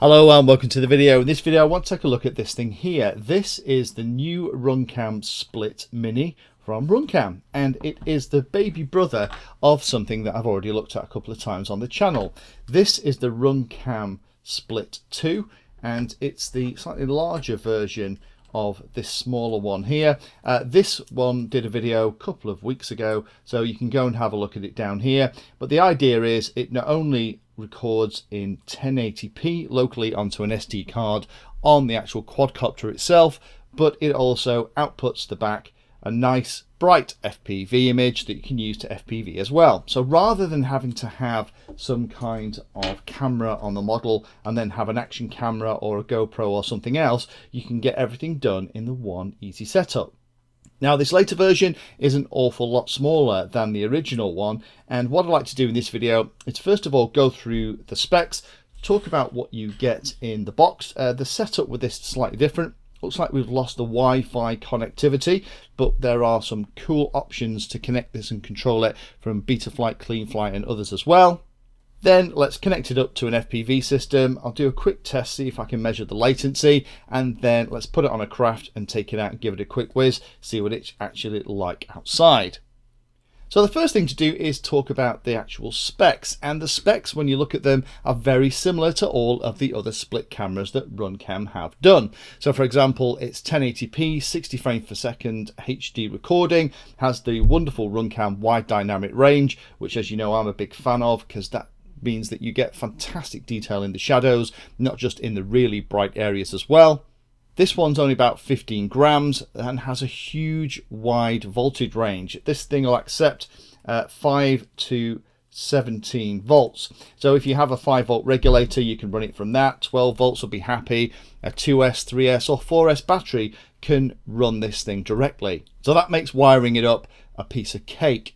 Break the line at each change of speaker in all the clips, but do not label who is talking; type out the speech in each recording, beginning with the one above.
Hello and welcome to the video. In this video I want to take a look at this thing here. This is the new RunCam Split Mini from RunCam, and it is the baby brother of something that I've already looked at a couple of times on the channel. This is the RunCam Split 2, and it's the slightly larger version of this smaller one here. This one did a video a couple of weeks ago, so you can go and have a look at it down here. But the idea is it not only records in 1080p locally onto an SD card on the actual quadcopter itself, but it also outputs the back a nice bright FPV image that you can use to FPV as well. So rather than having to have some kind of camera on the model and then have an action camera or a GoPro or something else, you can get everything done in the one easy setup. Now, this later version is an awful lot smaller than the original one, and what I'd like to do in this video is first of all go through the specs, talk about what you get in the box. The setup with this is slightly different. Looks like we've lost the Wi-Fi connectivity, but there are some cool options to connect this and control it from Betaflight, CleanFlight and others as well. Then let's connect it up to an FPV system. I'll do a quick test, see if I can measure the latency, and then let's put it on a craft and take it out and give it a quick whiz, see what it's actually like outside. So the first thing to do is talk about the actual specs, and the specs, when you look at them, are very similar to all of the other split cameras that RunCam have done. So for example, it's 1080p, 60 frames per second HD recording, has the wonderful RunCam wide dynamic range, which, as you know, I'm a big fan of, because that means that you get fantastic detail in the shadows, not just in the really bright areas as well. This one's only about 15 grams and has a huge wide voltage range. This thing will accept 5 to 17 volts. So if you have a 5 volt regulator, you can run it from that. 12 volts will be happy. A 2S, 3S or 4S battery can run this thing directly. So that makes wiring it up a piece of cake.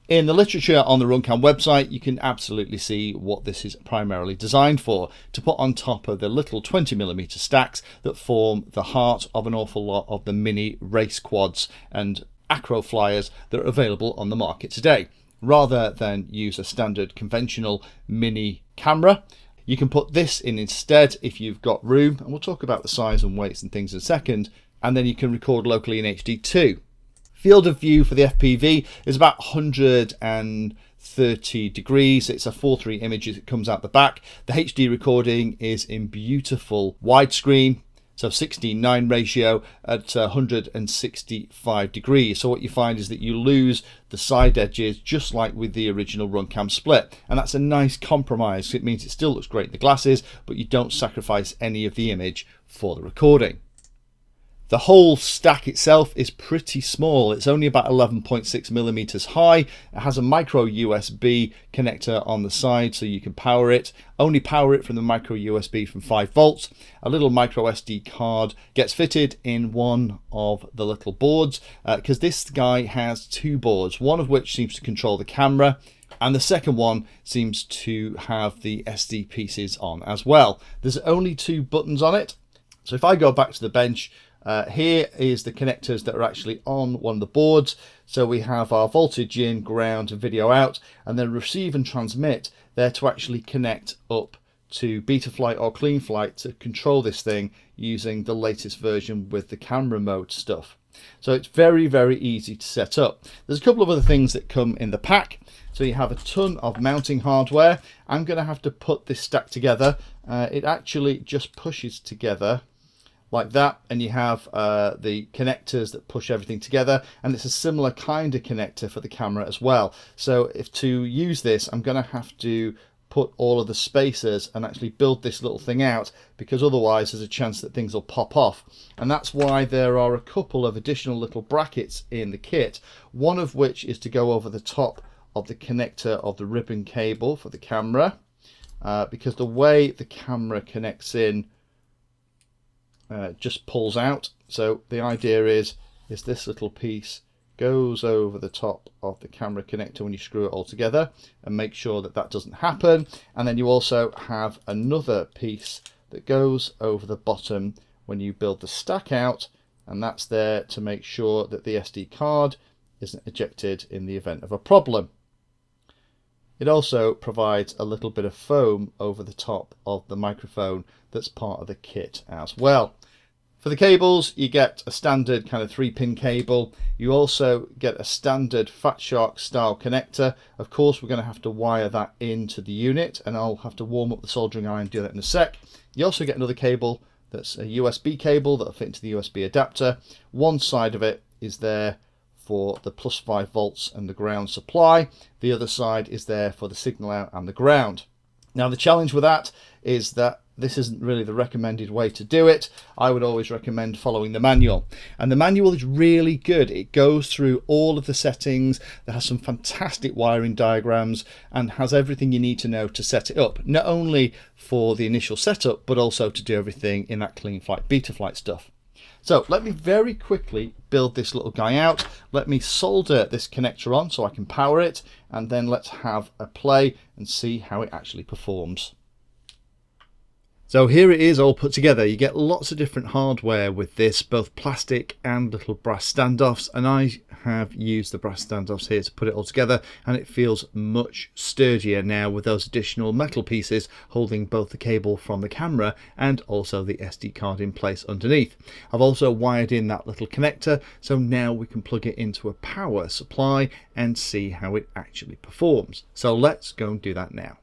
In the literature on the RunCam website, you can absolutely see what this is primarily designed for, to put on top of the little 20mm stacks that form the heart of an awful lot of the mini race quads and acro flyers that are available on the market today. Rather than use a standard conventional mini camera, you can put this in instead if you've got room, and we'll talk about the size and weights and things in a second, and then you can record locally in HD too. Field of view for the FPV is about 130 degrees. It's a 4:3 image that comes out the back. The HD recording is in beautiful widescreen, so 16:9 ratio at 165 degrees. So what you find is that you lose the side edges just like with the original RunCam Split, and that's a nice compromise. It means it still looks great in the glasses, but you don't sacrifice any of the image for the recording. The whole stack itself is pretty small. It's only about 11.6 millimeters high. It has a micro USB connector on the side so you can power it. Only power it from the micro USB from 5 volts. A little micro SD card gets fitted in one of the little boards, because this guy has two boards, one of which seems to control the camera, and the second one seems to have the SD pieces on as well. There's only two buttons on it. So if I go back to the bench, here is the connectors that are actually on one of the boards. So we have our voltage in, ground and video out, and then receive and transmit there to actually connect up to Betaflight or CleanFlight to control this thing using the latest version with the camera mode stuff. So it's very, very easy to set up. There's a couple of other things that come in the pack. So you have a ton of mounting hardware. I'm going to have to put this stack together. It actually just pushes together like that, and you have the connectors that push everything together, and it's a similar kind of connector for the camera as well. So if to use this, I'm going to have to put all of the spacers and actually build this little thing out, because otherwise there's a chance that things will pop off. And that's why there are a couple of additional little brackets in the kit, one of which is to go over the top of the connector of the ribbon cable for the camera, because the way the camera connects in just pulls out. So the idea is this little piece goes over the top of the camera connector when you screw it all together, and make sure that that doesn't happen. And then you also have another piece that goes over the bottom when you build the stack out, and that's there to make sure that the SD card isn't ejected in the event of a problem. It also provides a little bit of foam over the top of the microphone that's part of the kit as well. For the cables, you get a standard kind of 3-pin cable. You also get a standard Fat Shark style connector. Of course, we're going to have to wire that into the unit, and I'll have to warm up the soldering iron and do that in a sec. You also get another cable that's a USB cable that'll fit into the USB adapter. One side of it is there for the +5 volts and the ground supply. The other side is there for the signal out and the ground. Now, the challenge with that is that this isn't really the recommended way to do it. I would always recommend following the manual. And the manual is really good. It goes through all of the settings. There has some fantastic wiring diagrams and has everything you need to know to set it up. Not only for the initial setup, but also to do everything in that clean flight, Betaflight stuff. So let me very quickly build this little guy out. Let me solder this connector on so I can power it, and then let's have a play and see how it actually performs. So here it is all put together. You get lots of different hardware with this, both plastic and little brass standoffs, and I have used the brass standoffs here to put it all together, and it feels much sturdier now with those additional metal pieces holding both the cable from the camera and also the SD card in place underneath. I've also wired in that little connector, so now we can plug it into a power supply and see how it actually performs. So let's go and do that now.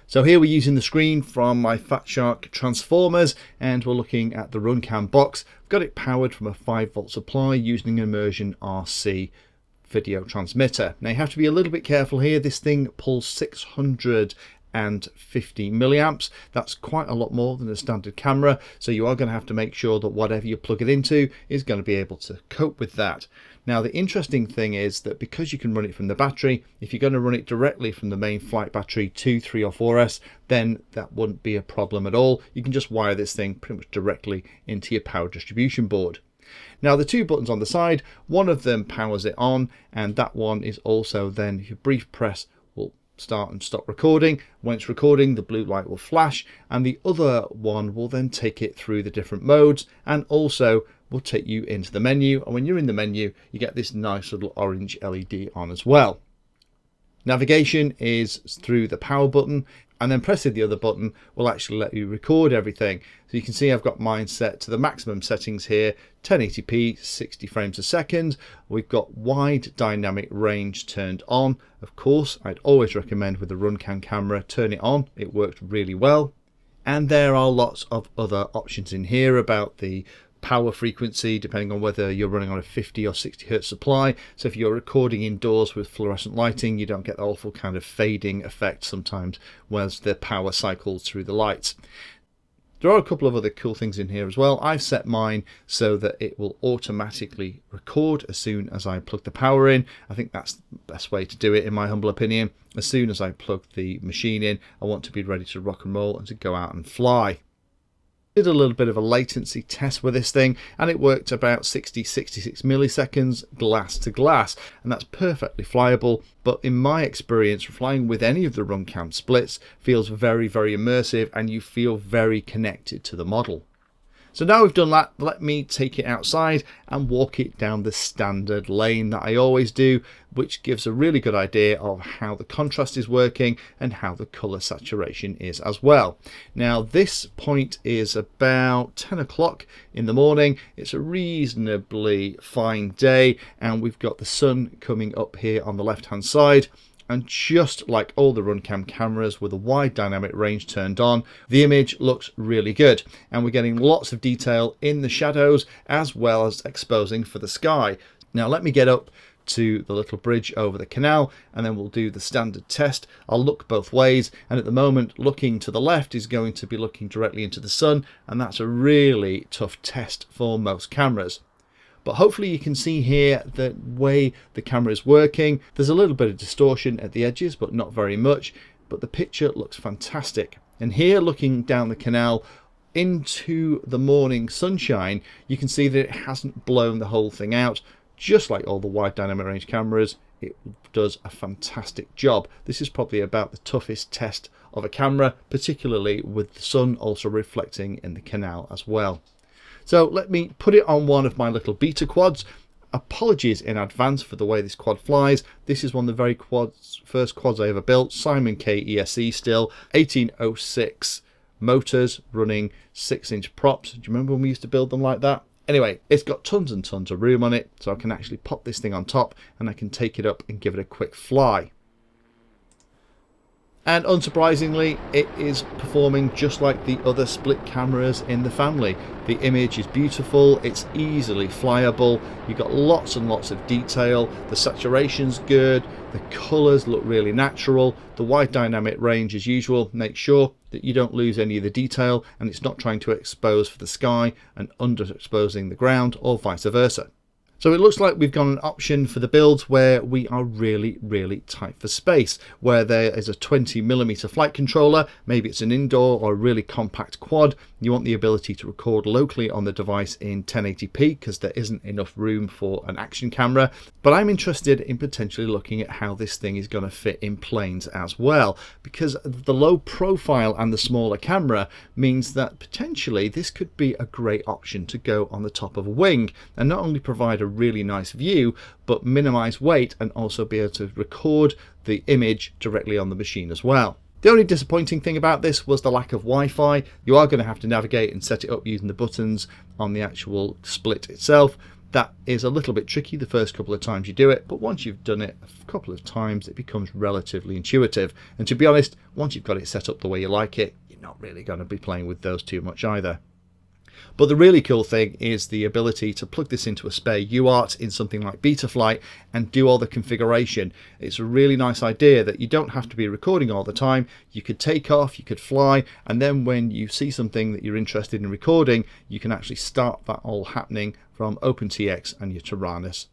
So here we're using the screen from my Fat Shark transformers, and we're looking at the RunCam box. I've got it powered from a 5-volt supply using an immersion RC video transmitter. Now you have to be a little bit careful here. This thing pulls 650 milliamps. That's quite a lot more than a standard camera, so you are going to have to make sure that whatever you plug it into is going to be able to cope with that. Now the interesting thing is that because you can run it from the battery, if you're going to run it directly from the main flight battery to 3 or 4S, then that wouldn't be a problem at all. You can just wire this thing pretty much directly into your power distribution board. Now the two buttons on the side, one of them powers it on, and that one is also then, if you brief press, will start and stop recording. When it's recording, the blue light will flash, and the other one will then take it through the different modes and also will take you into the menu. And when you're in the menu, you get this nice little orange LED on as well. Navigation is through the power button, and then pressing the other button will actually let you record everything. So you can see I've got mine set to the maximum settings here, 1080p, 60 frames a second. We've got wide dynamic range turned on. Of course, I'd always recommend with the RunCam camera, turn it on. It works really well. And there are lots of other options in here about the power frequency, depending on whether you're running on a 50 or 60 hertz supply. So if you're recording indoors with fluorescent lighting, you don't get the awful kind of fading effect sometimes as the power cycles through the lights. There are a couple of other cool things in here as well. I've set mine so that it will automatically record as soon as I plug the power in. I think that's the best way to do it in my humble opinion. As soon as I plug the machine in, I want to be ready to rock and roll and to go out and fly. Did a little bit of a latency test with this thing, and it worked about 66 milliseconds glass to glass, and that's perfectly flyable. But in my experience, flying with any of the RunCam splits feels very immersive, and you feel very connected to the model. So now we've done that, let me take it outside and walk it down the standard lane that I always do, which gives a really good idea of how the contrast is working and how the color saturation is as well. Now this point is about 10 o'clock in the morning. It's a reasonably fine day, and we've got the sun coming up here on the left hand side. And just like all the RunCam cameras with a wide dynamic range turned on, the image looks really good, and we're getting lots of detail in the shadows as well as exposing for the sky. Now let me get up to the little bridge over the canal, and then we'll do the standard test. I'll look both ways, and at the moment looking to the left is going to be looking directly into the sun, and that's a really tough test for most cameras. But hopefully you can see here the way the camera is working. There's a little bit of distortion at the edges, but not very much. But the picture looks fantastic. And here, looking down the canal into the morning sunshine, you can see that it hasn't blown the whole thing out. Just like all the wide dynamic range cameras, it does a fantastic job. This is probably about the toughest test of a camera, particularly with the sun also reflecting in the canal as well. So let me put it on one of my little beta quads. apologies in advance for the way this quad flies. This is one of the very first quads I ever built. Simon K ESE still, 1806 motors running 6-inch props. Do you remember when we used to build them like that? Anyway, it's got tons and tons of room on it, so I can actually pop this thing on top and I can take it up and give it a quick fly. And unsurprisingly, it is performing just like the other split cameras in the family. The image is beautiful, it's easily flyable, you've got lots and lots of detail, the saturation's good, the colours look really natural, the wide dynamic range as usual, make sure that you don't lose any of the detail and it's not trying to expose for the sky and underexposing the ground or vice versa. So it looks like we've got an option for the builds where we are really tight for space, where there is a 20mm flight controller, maybe it's an indoor or a really compact quad. You want the ability to record locally on the device in 1080p because there isn't enough room for an action camera. But I'm interested in potentially looking at how this thing is going to fit in planes as well, because the low profile and the smaller camera means that potentially this could be a great option to go on the top of a wing and not only provide a really nice view but minimize weight and also be able to record the image directly on the machine as well. The only disappointing thing about this was the lack of Wi-Fi. You are going to have to navigate and set it up using the buttons on the actual split itself. That is a little bit tricky the first couple of times you do it, but once you've done it a couple of times it becomes relatively intuitive, and to be honest, once you've got it set up the way you like it, you're not really going to be playing with those too much either. But the really cool thing is the ability to plug this into a spare UART in something like Betaflight and do all the configuration. It's a really nice idea that you don't have to be recording all the time. You could take off, you could fly, and then when you see something that you're interested in recording, you can actually start that all happening from OpenTX and your Taranis.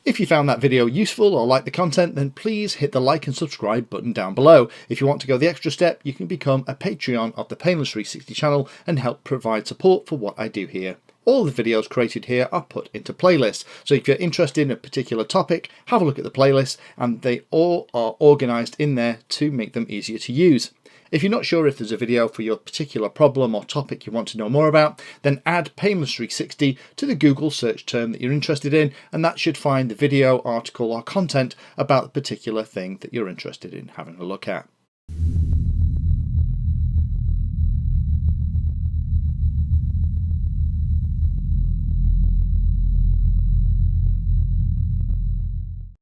If you found that video useful or like the content, then please hit the like and subscribe button down below. If you want to go the extra step, you can become a Patreon of the Painless 360 channel and help provide support for what I do here. All the videos created here are put into playlists, so if you're interested in a particular topic, have a look at the playlist, and they all are organised in there to make them easier to use. If you're not sure if there's a video for your particular problem or topic you want to know more about, then add Painless 360 to the Google search term that you're interested in, and that should find the video, article or content about the particular thing that you're interested in having a look at.